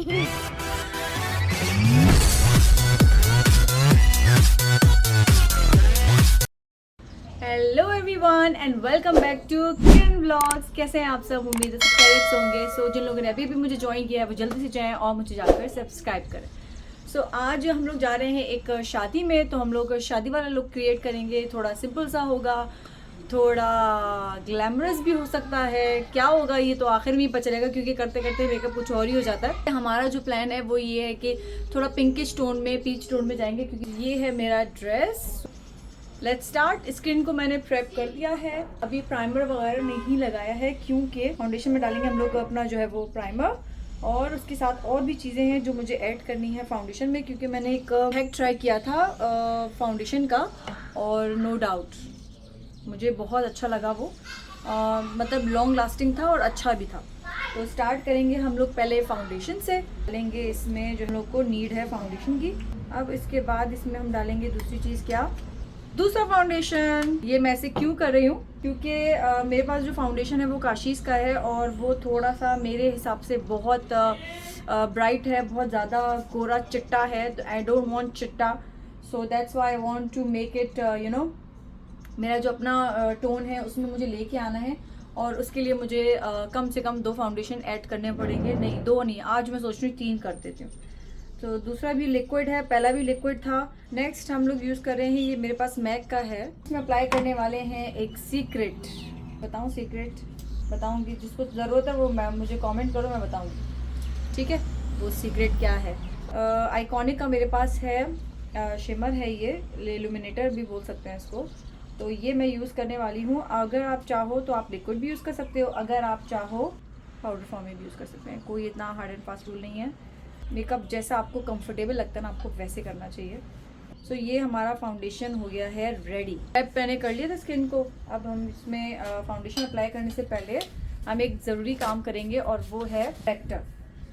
Hello everyone and welcome back to Kiran vlogs. कैसे हैं आप सब? उम्मीद है सब खैरियत से होंगे। सो जिन लोगों ने अभी भी मुझे ज्वाइन किया है वो जल्दी से जाएं और मुझे जाकर सब्सक्राइब करें। सो आज हम लोग जा रहे हैं एक शादी में, तो हम लोग शादी वाला लुक क्रिएट करेंगे। थोड़ा सिंपल सा होगा, थोड़ा ग्लैमरस भी हो सकता है। क्या होगा ये तो आखिर में ही पता चलेगा, क्योंकि करते करते मेकअप कुछ और ही हो जाता है। हमारा जो प्लान है वो ये है कि थोड़ा पिंकिश टोन में, पीच टोन में जाएंगे, क्योंकि ये है मेरा ड्रेस। Let's start. स्किन को मैंने प्रेप कर दिया है, अभी प्राइमर वगैरह नहीं लगाया है, क्योंकि फाउंडेशन में डालेंगे हम लोग अपना जो है वो प्राइमर, और उसके साथ और भी चीज़ें हैं जो मुझे ऐड करनी है फाउंडेशन में। क्योंकि मैंने एक हैक ट्राई किया था फाउंडेशन का, और नो डाउट मुझे बहुत अच्छा लगा वो। मतलब लॉन्ग लास्टिंग था और अच्छा भी था। तो स्टार्ट करेंगे हम लोग पहले फाउंडेशन से। डालेंगे इसमें जो हम लोग को नीड है फाउंडेशन की। अब इसके बाद इसमें हम डालेंगे दूसरी चीज़, क्या, दूसरा फाउंडेशन। ये मैं ऐसे क्यों कर रही हूँ, क्योंकि मेरे पास जो फाउंडेशन है वो काशीज़ का है, और वो थोड़ा सा मेरे हिसाब से बहुत ब्राइट है, बहुत ज़्यादा गोरा चिट्टा है। तो आई डोंट वांट चिट्टा, so that's why I want to make it you know, मेरा जो अपना टोन है उसमें मुझे लेके आना है। और उसके लिए मुझे कम से कम 2 फाउंडेशन ऐड करने पड़ेंगे। नहीं, 2 नहीं, आज मैं सोच रही हूँ 3 कर देती हूँ। तो दूसरा भी लिक्विड है, पहला भी लिक्विड था। नेक्स्ट हम लोग यूज़ कर रहे हैं, ये मेरे पास मैक का है। इसमें अप्लाई करने वाले हैं एक सीक्रेट। बताऊँ सीक्रेट? बताऊँगी, जिसको ज़रूरत है वो मुझे कमेंट करो, मैं बताऊँगी, ठीक है। वो सीक्रेट क्या है? आइकॉनिक का मेरे पास है, शिमर है, ये इल्यूमिनेटर भी बोल सकते हैं इसको। तो ये मैं यूज़ करने वाली हूँ। अगर आप चाहो तो आप लिक्विड भी यूज़ कर सकते हो, अगर आप चाहो पाउडर फॉर्म में भी यूज़ कर सकते हैं। कोई इतना हार्ड एंड फास्ट रूल नहीं है। मेकअप जैसा आपको कंफर्टेबल लगता है ना, आपको वैसे करना चाहिए। सो ये हमारा फाउंडेशन हो गया है रेडी। अब मैंने कर लिया था स्किन को। अब हम इसमें फाउंडेशन अप्लाई करने से पहले हम एक ज़रूरी काम करेंगे, और वो है करेक्टर।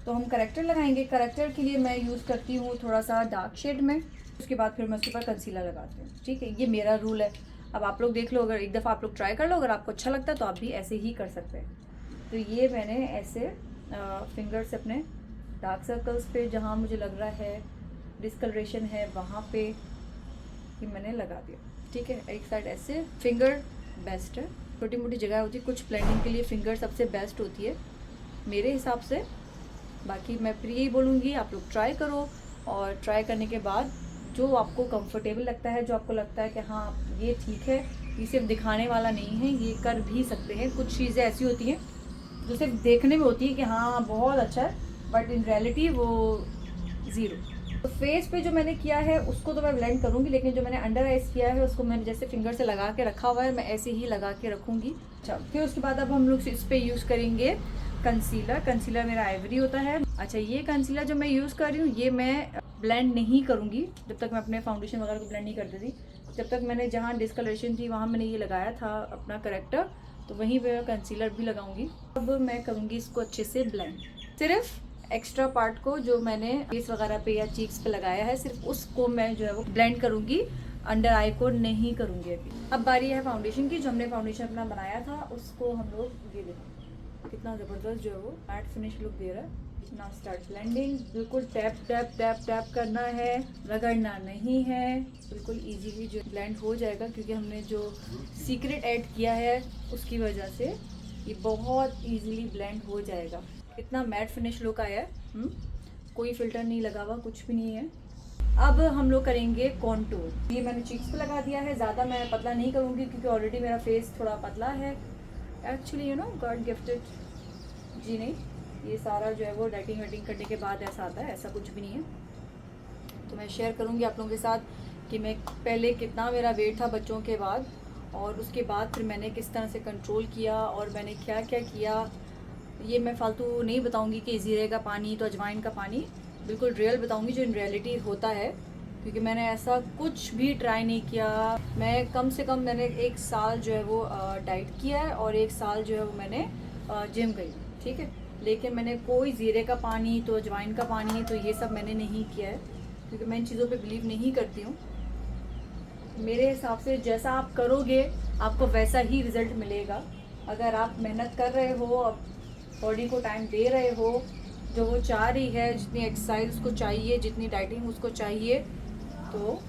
तो हम करेक्टर लगाएंगे। करेक्टर के लिए मैं यूज़ करती हूँ थोड़ा सा डार्क शेड में, उसके बाद फिर मैं उसके ऊपर कंसीलर लगाती हूँ, ठीक है। ये मेरा रूल है। अब आप लोग देख लो, अगर एक दफ़ा आप लोग ट्राई कर लो, अगर आपको अच्छा लगता है तो आप भी ऐसे ही कर सकते हैं। तो ये मैंने ऐसे फिंगर से अपने डार्क सर्कल्स पे, जहाँ मुझे लग रहा है डिस्कलरेशन है, वहाँ पे ये मैंने लगा दिया, ठीक है। एक साइड ऐसे। फिंगर बेस्ट है, छोटी मोटी जगह होती है, कुछ ब्लेंडिंग के लिए फिंगर सबसे बेस्ट होती है मेरे हिसाब से। बाकी मैं फिर यही बोलूँगी, आप लोग ट्राई करो, और ट्राई करने के बाद जो आपको कंफर्टेबल लगता है, जो आपको लगता है कि हाँ ये ठीक है, ये सिर्फ दिखाने वाला नहीं है, ये कर भी सकते हैं। कुछ चीज़ें ऐसी होती हैं जो सिर्फ देखने में होती है कि हाँ बहुत अच्छा है, बट इन रियलिटी वो ज़ीरो। तो फेस पे जो मैंने किया है उसको तो मैं ब्लेंड करूँगी, लेकिन जो मैंने अंडर आइज किया है उसको मैंने जैसे फिंगर से लगा के रखा हुआ है, मैं ऐसे ही लगा के रखूँगी। अच्छा, फिर उसके बाद अब हम लोग इस पर यूज़ करेंगे कंसीलर। कंसीलर मेरा आइवरी होता है। अच्छा, ये कंसीलर जो मैं यूज़ कर रही हूँ, ये मैं ब्लेंड नहीं करूँगी जब तक मैं अपने फाउंडेशन वगैरह को ब्लेंड नहीं करती थी। जब तक मैंने जहाँ डिस्कलरेशन थी वहाँ मैंने ये लगाया था अपना करेक्टर, तो वहीं पर कंसीलर भी लगाऊंगी। अब मैं करूँगी इसको अच्छे से ब्लेंड। सिर्फ एक्स्ट्रा पार्ट को जो मैंने फेस वगैरह पे या चीक्स पे लगाया है, सिर्फ उसको मैं जो है वो ब्लेंड करूँगी, अंडर आई को नहीं करूँगी अभी। अब बारी है फाउंडेशन की। जो हमने फाउंडेशन अपना बनाया था उसको हम लोग, ये देखो कितना ज़बरदस्त जो है वो मैट फिनिश लुक दे रहा है। ना स्टार्ट ब्लेंडिंग, बिल्कुल टैप टैप टैप टैप करना है, रगड़ना नहीं है, बिल्कुल इजीली जो ब्लेंड हो जाएगा। क्योंकि हमने जो सीक्रेट ऐड किया है उसकी वजह से ये बहुत इजीली ब्लेंड हो जाएगा। इतना मैट फिनिश लुक आया है, कोई फिल्टर नहीं लगा हुआ, कुछ भी नहीं है। अब हम लोग करेंगे कॉन्टूर। ये मैंने चीक्स पे लगा दिया है, ज़्यादा मैं पतला नहीं करूँगी क्योंकि ऑलरेडी मेरा फेस थोड़ा पतला है। Actually you know God gifted, जी नहीं, ये सारा जो है वो डाइटिंग वाइटिंग करने के बाद ऐसा आता है, ऐसा कुछ भी नहीं है। तो मैं शेयर करूँगी आप लोगों के साथ कि मैं पहले कितना मेरा वेट था बच्चों के बाद, और उसके बाद फिर मैंने किस तरह से कंट्रोल किया और मैंने क्या क्या किया। ये मैं फालतू नहीं बताऊँगी कि ज़ीरे का पानी तो अजवाइन का पानी, बिल्कुल रियल बताऊँगी जो इन रियलिटी होता है। क्योंकि मैंने ऐसा कुछ भी ट्राई नहीं किया। मैं कम से कम मैंने 1 साल जो है वो डाइट किया है, और 1 साल जो है वो मैंने जिम गई, ठीक है। लेकिन मैंने कोई ज़ीरे का पानी तो अजवाइन का पानी तो ये सब मैंने नहीं किया है, क्योंकि मैं इन चीज़ों पे बिलीव नहीं करती हूँ। मेरे हिसाब से जैसा आप करोगे आपको वैसा ही रिज़ल्ट मिलेगा। अगर आप मेहनत कर रहे हो, बॉडी को टाइम दे रहे हो, जो वो चाह रही है, जितनी एक्सरसाइज उसको चाहिए, जितनी डाइटिंग उसको चाहिए, तो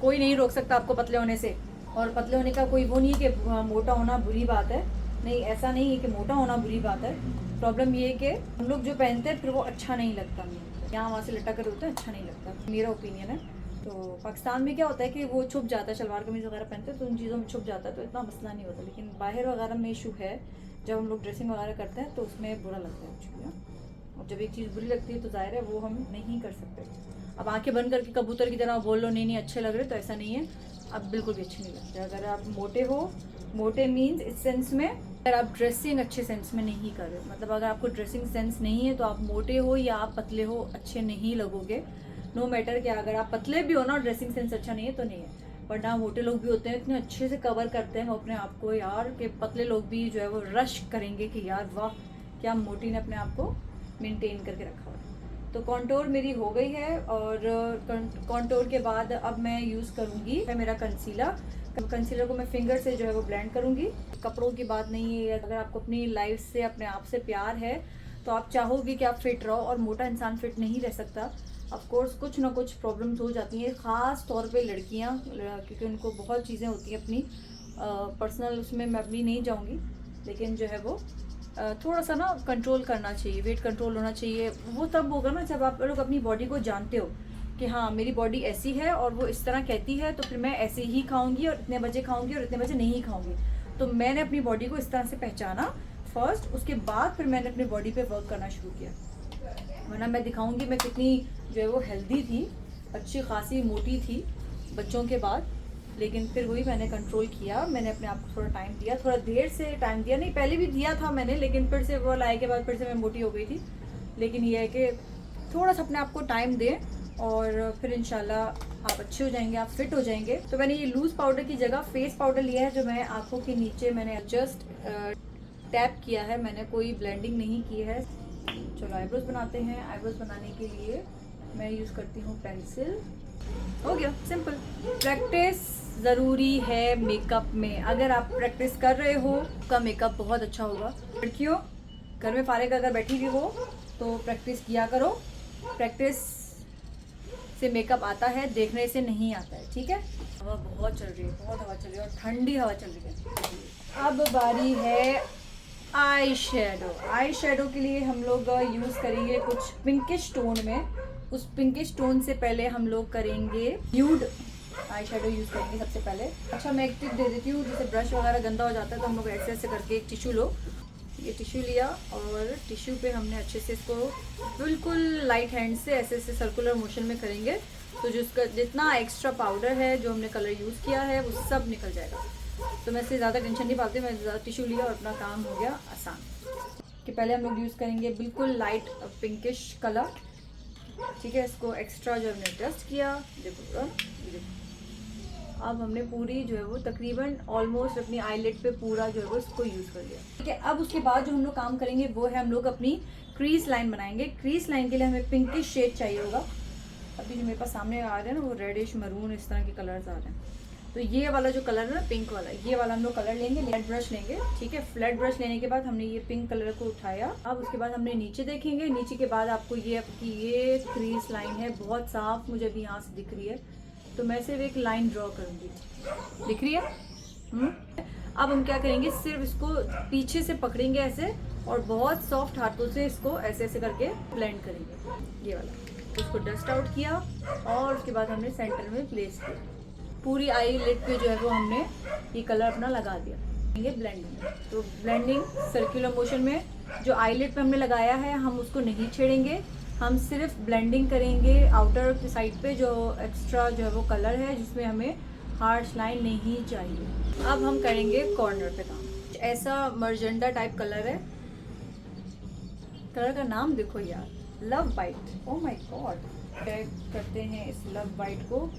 कोई नहीं रोक सकता आपको पतले होने से। और पतले होने का कोई वो नहीं है कि मोटा होना बुरी बात है, नहीं, ऐसा नहीं है कि मोटा होना बुरी बात है। प्रॉब्लम ये है कि हम लोग जो पहनते हैं फिर वो अच्छा नहीं लगता, यहाँ वहाँ से लटक कर होता है, अच्छा नहीं लगता, मेरा ओपिनियन है। तो पाकिस्तान में क्या होता है कि वो छुप जाता है, शलवार कमीज़ वगैरह पहनते हैं तो उन चीज़ों में छुप जाता है, तो इतना मसला नहीं होता। लेकिन बाहर वगैरह में इशू है, जब हम लोग ड्रेसिंग वगैरह करते हैं तो उसमें बुरा लगता है एक्चुअली। और जब एक चीज़ बुरी लगती है तो जाहिर है वो हम नहीं कर सकते। अब आंखें बंद करके कबूतर की तरह बोल लो नहीं नहीं अच्छे लग रहे, तो ऐसा नहीं है, अब बिल्कुल भी अच्छे नहीं लगते। अगर आप मोटे हो, मोटे मीन्स इस सेंस में अगर आप ड्रेसिंग अच्छे सेंस में नहीं कर रहे, मतलब अगर आपको ड्रेसिंग सेंस नहीं है तो आप मोटे हो या आप पतले हो अच्छे नहीं लगोगे। नो मैटर कि अगर आप पतले भी हो ना, ड्रेसिंग सेंस अच्छा नहीं है तो नहीं है। वरना मोटे लोग भी होते हैं, इतने अच्छे से कवर करते हैं अपने आप को यार, कि पतले लोग भी जो है वो रश करेंगे कि यार वाह क्या मोटी ने अपने आप को मेंटेन करके रखा हुआ है। तो कॉन्टोर मेरी हो गई है, और कॉन्टोर के बाद अब मैं यूज़ करूँगी मेरा कंसीलर। कंसीलर को मैं फिंगर से जो है वो ब्लेंड करूँगी। कपड़ों की बात नहीं है, अगर आपको अपनी लाइफ से, अपने आप से प्यार है तो आप चाहोगे कि आप फिट रहो, और मोटा इंसान फिट नहीं रह सकता। ऑफ कोर्स कुछ ना कुछ प्रॉब्लम्स हो जाती हैं, ख़ास तौर पे लड़कियां, क्योंकि उनको बहुत चीज़ें होती हैं अपनी पर्सनल, उसमें मैं अभी नहीं जाऊंगी। लेकिन जो है वो थोड़ा सा ना कंट्रोल करना चाहिए, वेट कंट्रोल होना चाहिए। वो तब होगा ना जब आप लोग अपनी बॉडी को जानते हो कि हाँ मेरी बॉडी ऐसी है और वो इस तरह कहती है, तो फिर मैं ऐसे ही खाऊंगी और इतने बजे खाऊंगी और इतने बजे नहीं खाऊंगी। तो मैंने अपनी बॉडी को इस तरह से पहचाना फर्स्ट, उसके बाद फिर मैंने अपनी बॉडी पे वर्क करना शुरू किया। वरना मैं दिखाऊंगी मैं कितनी जो है वो हेल्दी थी, अच्छी खासी मोटी थी बच्चों के बाद। लेकिन फिर वही मैंने कंट्रोल किया, मैंने अपने आप को थोड़ा टाइम दिया, थोड़ा देर से टाइम दिया, नहीं पहले भी दिया था मैंने, लेकिन फिर से वो लाए के बाद फिर से मैं मोटी हो गई थी। लेकिन ये है कि थोड़ा सा अपने आप को टाइम दें और फिर इंशाल्लाह आप अच्छे हो जाएंगे, आप फिट हो जाएंगे। तो मैंने ये लूज़ पाउडर की जगह फेस पाउडर लिया है, जो मैं आँखों के नीचे मैंने जस्ट टैप किया है, मैंने कोई ब्लेंडिंग नहीं की है। चलो आईब्रोज बनाते हैं। आईब्रोज बनाने के लिए मैं यूज़ करती हूँ पेंसिल। हो गया सिंपल। प्रैक्टिस ज़रूरी है मेकअप में, अगर आप प्रैक्टिस कर रहे हो का मेकअप बहुत अच्छा होगा। लड़कियों घर में फारिग अगर बैठी हुई हो तो प्रैक्टिस किया करो, प्रैक्टिस से मेकअप आता है, देखने से नहीं आता है, ठीक है। हवा बहुत चल रही है, बहुत हवा चल रही है और ठंडी हवा चल रही है। अब बारी है आई शेडो। आई शेडो के लिए हम लोग यूज़ करेंगे कुछ पिंकिश टोन में। उस पिंकिश टोन से पहले हम लोग करेंगे न्यूड आई शेडो यूज़ करेंगे सबसे पहले। अच्छा मैं एक टिप दे देती हूँ, जैसे ब्रश वगैरह गंदा हो जाता है तो हम लोग ऐसे ऐसे करके एक टिश्यू लो, ये टिश्यू लिया और टिश्यू पे हमने अच्छे से इसको बिल्कुल लाइट हैंड से ऐसे ऐसे सर्कुलर मोशन में करेंगे, तो जिसका जितना एक्स्ट्रा पाउडर है जो हमने कलर यूज़ किया है वो सब निकल जाएगा। तो मैं इससे ज़्यादा टेंशन नहीं पाती, मैं ज़्यादा टिश्यू लिया और अपना काम हो गया आसान। कि पहले हम लोग यूज़ करेंगे बिल्कुल लाइट पिंकिश कलर, ठीक है। इसको एक्स्ट्रा जो हमने टेस्ट किया, देखो अब हमने पूरी जो है वो तकरीबन ऑलमोस्ट अपनी आईलिड पे पूरा जो है वो इसको यूज़ कर लिया, ठीक है। अब उसके बाद जो हम लोग काम करेंगे वो है हम लोग अपनी क्रीज लाइन बनाएंगे। क्रीज लाइन के लिए हमें पिंकिश शेड चाहिए होगा। अभी जो मेरे पास सामने आ रहे हैं ना वो रेडिश मरून इस तरह के कलर्स आ रहे हैं। तो ये वाला जो कलर है ना पिंक वाला, ये वाला हम लोग कलर लेंगे, फ्लैट ब्रश लेंगे, ठीक है। फ्लैट ब्रश लेने के बाद हमने ये पिंक कलर को उठाया। अब उसके बाद हमने नीचे देखेंगे, नीचे के बाद आपको ये आपकी ये क्रीज लाइन है बहुत साफ मुझे अभी यहाँ से दिख रही है, तो मैं सिर्फ एक लाइन ड्रॉ करूँगी, दिख रही है। अब हम क्या करेंगे, सिर्फ इसको पीछे से पकड़ेंगे ऐसे और बहुत सॉफ्ट हाथों से इसको ऐसे ऐसे करके ब्लेंड करेंगे, ये वाला। इसको डस्ट आउट किया और उसके बाद हमने सेंटर में प्लेस किया। पूरी आई लिड पे जो है वो हमने ये कलर अपना लगा दिया। ये ब्लेंडिंग, तो ब्लेंडिंग सर्कुलर मोशन में जो आई लिड पे हमने लगाया है हम उसको नहीं छेड़ेंगे, हम सिर्फ ब्लेंडिंग करेंगे आउटर साइड पे जो एक्स्ट्रा जो है वो कलर है जिसमें हमें हार्श लाइन नहीं चाहिए। अब हम करेंगे कॉर्नर पे काम। ऐसा मर्जेंडा टाइप कलर है, कलर का नाम देखो यार, love white. Oh my God. करते हैं इस लव वाइट को,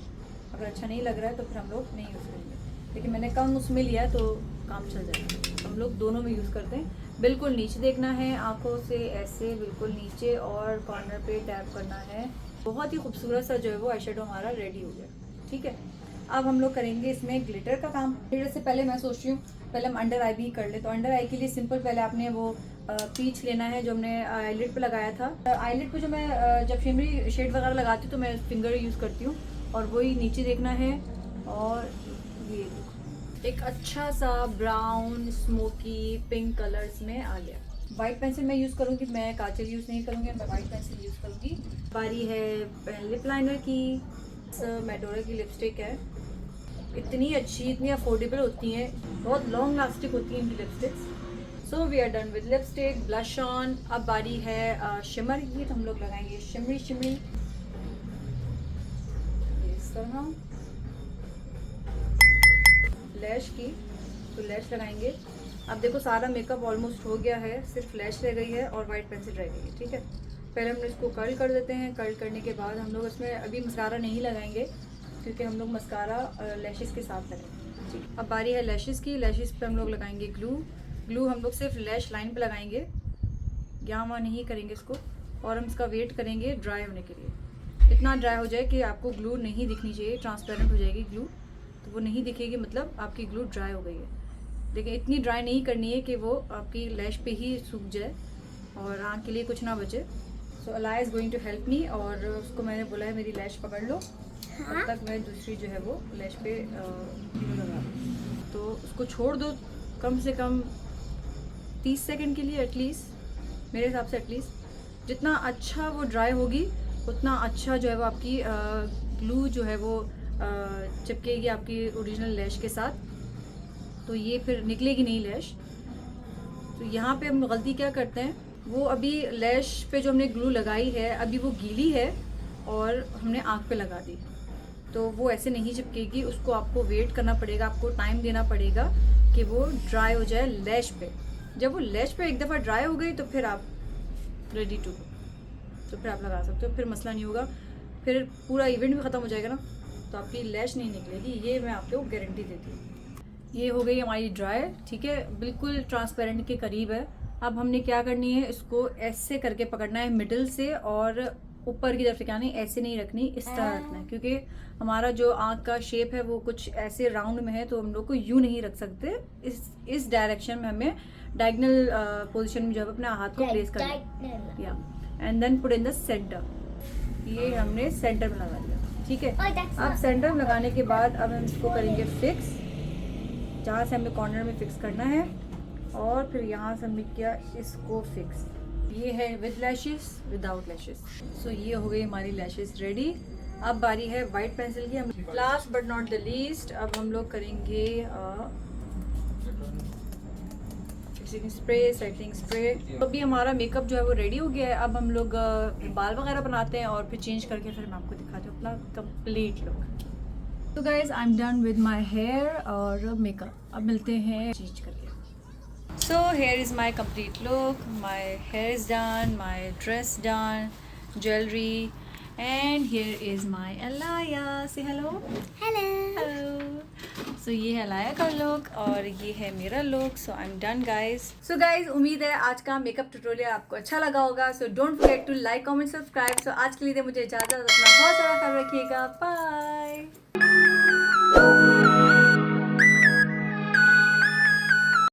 अगर अच्छा नहीं लग रहा है तो फिर हम लोग नहीं यूज़ करेंगे, लेकिन मैंने कम उसमें लिया है तो काम चल जाएगा। हम लोग दोनों में यूज़ करते हैं। बिल्कुल नीचे देखना है आंखों से ऐसे, बिल्कुल नीचे, और कॉर्नर पे टैप करना है। बहुत ही खूबसूरत सा जो है वो आई शेडो हमारा रेडी हो गया, ठीक है। अब हम लोग करेंगे इसमें ग्लिटर का काम। ग्लिटर से पहले मैं सोच रही हूँ पहले हम अंडर आई भी कर ले। तो अंडर आई के लिए सिंपल, पहले आपने वो पीच लेना है जो हमने आईलिड पे लगाया था। आईलिड पे जो मैं जब शिमरी शेड वगैरह लगाती हूँ तो मैं फिंगर यूज़ करती हूँ, और वही नीचे देखना है। और ये एक अच्छा सा ब्राउन स्मोकी पिंक कलर्स में आ गया। वाइट पेंसिल मैं यूज़ करूँगी, मैं काजल यूज़ नहीं करूँगी, मैं वाइट पेंसिल यूज़ करूँगी। बारी है लिप लाइनर की। मैडोरा की लिपस्टिक है, इतनी अच्छी, इतनी अफोर्डेबल होती हैं, बहुत लॉन्ग लास्टिक होती हैं इनकी lipsticks. So we are done with lipstick, blush on. अब बारी है शिमर की, तो हम लोग लगाएंगे शिमरी शिमरी इस तरह। लैश की, तो लैश लगाएंगे। अब देखो सारा मेकअप ऑलमोस्ट हो गया है, सिर्फ लैश रह गई है और वाइट पेंसिल रह गई है, ठीक है। पहले हम इसको कर्ल कर देते हैं। कर्ल करने के बाद हम लोग इसमें अभी मस्कारा नहीं लगाएंगे, क्योंकि हम लोग मस्कारा लैशेस के साथ लगाएंगे, ठीक। अब बारी है लैशेस की। लैशेस पे हम लोग लगाएंगे ग्लू। ग्लू हम लोग सिर्फ लैश लाइन पे लगाएंगे, यहाँ वहाँ नहीं करेंगे इसको। और हम इसका वेट करेंगे ड्राई होने के लिए। इतना ड्राई हो जाए कि आपको ग्लू नहीं दिखनी चाहिए, ट्रांसपेरेंट हो जाएगी ग्लू, तो वो नहीं दिखेगी, मतलब आपकी ग्लू ड्राई हो गई है। देखिए इतनी ड्राई नहीं करनी है कि वो आपकी लैश पे ही सूख जाए और आँख के लिए कुछ ना बचे। So Alaya is going to help me, और उसको मैंने बोला है मेरी लैश पकड़ लो, तब तक मैं दूसरी जो है वो लैश पे लगा। तो उसको छोड़ दो कम से कम 30 सेकंड के लिए एटलीस्ट, मेरे हिसाब से एटलीस्ट। जितना अच्छा वो ड्राई होगी उतना अच्छा जो है वो आपकी ग्लू जो है वो चिपकेगी आपकी ओरिजिनल लैश के साथ, तो ये फिर निकलेगी नहीं लैश। तो यहाँ पे हम गलती क्या करते हैं, वो अभी लैश पे जो हमने ग्लू लगाई है अभी वो गीली है और हमने आँख पे लगा दी, तो वो ऐसे नहीं चिपकेगी। उसको आपको वेट करना पड़ेगा, आपको टाइम देना पड़ेगा कि वो ड्राई हो जाए लैश पे। जब वो लैश पे एक दफ़ा ड्राई हो गई तो फिर आप रेडी टू, तो फिर आप लगा सकते हो, फिर मसला नहीं होगा। फिर पूरा इवेंट भी ख़त्म हो जाएगा ना, तो आपकी लैश नहीं निकलेगी, ये मैं आपको गारंटी देती हूँ। ये हो गई हमारी ड्राई, ठीक है, बिल्कुल ट्रांसपेरेंट के करीब है। अब हमने क्या करनी है, इसको ऐसे करके पकड़ना है मिडिल से, और ऊपर की तरफ से क्या नहीं, ऐसे नहीं रखनी, इस तरह रखना है, क्योंकि हमारा जो आँख का शेप है वो कुछ ऐसे राउंड में है, तो हम लोग को यूँ नहीं रख सकते। इस डायरेक्शन में हमें डायगोनल पोजीशन में जो है अपने हाथ को प्लेस करना है, या and then put in the center. ये हमने सेंटर में लगा दिया, ठीक है। अब सेंटर में लगाने के बाद अब हम इसको करेंगे फिक्स, जहाँ से हमें कॉर्नर में फिक्स करना है, और फिर यहाँ से हमने किया इसको फिक्स। ये है विद लैशेस, विदाउट लैशेस। सो ये हो गई हमारी लैशेस रेडी। अब बारी है वाइट पेंसिल की। हम last but not the least अब हम लोग करेंगे फिक्सिंग स्प्रे, सेटिंग स्प्रे। तो अभी हमारा मेकअप जो है वो रेडी हो गया है। अब हम लोग बाल वगैरह बनाते हैं और फिर चेंज करके फिर मैं आपको दिखाती हूँ अपना कंप्लीट लुक। तो guys I am done with my hair और मेकअप। अब मिलते हैं चेंज करके। So here is my complete look, my hair is done, my dress done, jewellery, and here is my Alaya. से हेलो। हेलो। हेलो। सो ये है अलाया का लुक और ये है मेरा look. So I am done guys. So guys उम्मीद है आज का मेकअप ट्यूटोरियल आपको अच्छा लगा होगा। So don't forget to like, comment, subscribe. So आज के लिए मुझे इजाज़त, अपना बहुत सारा ख्याल रखिएगा। बाय।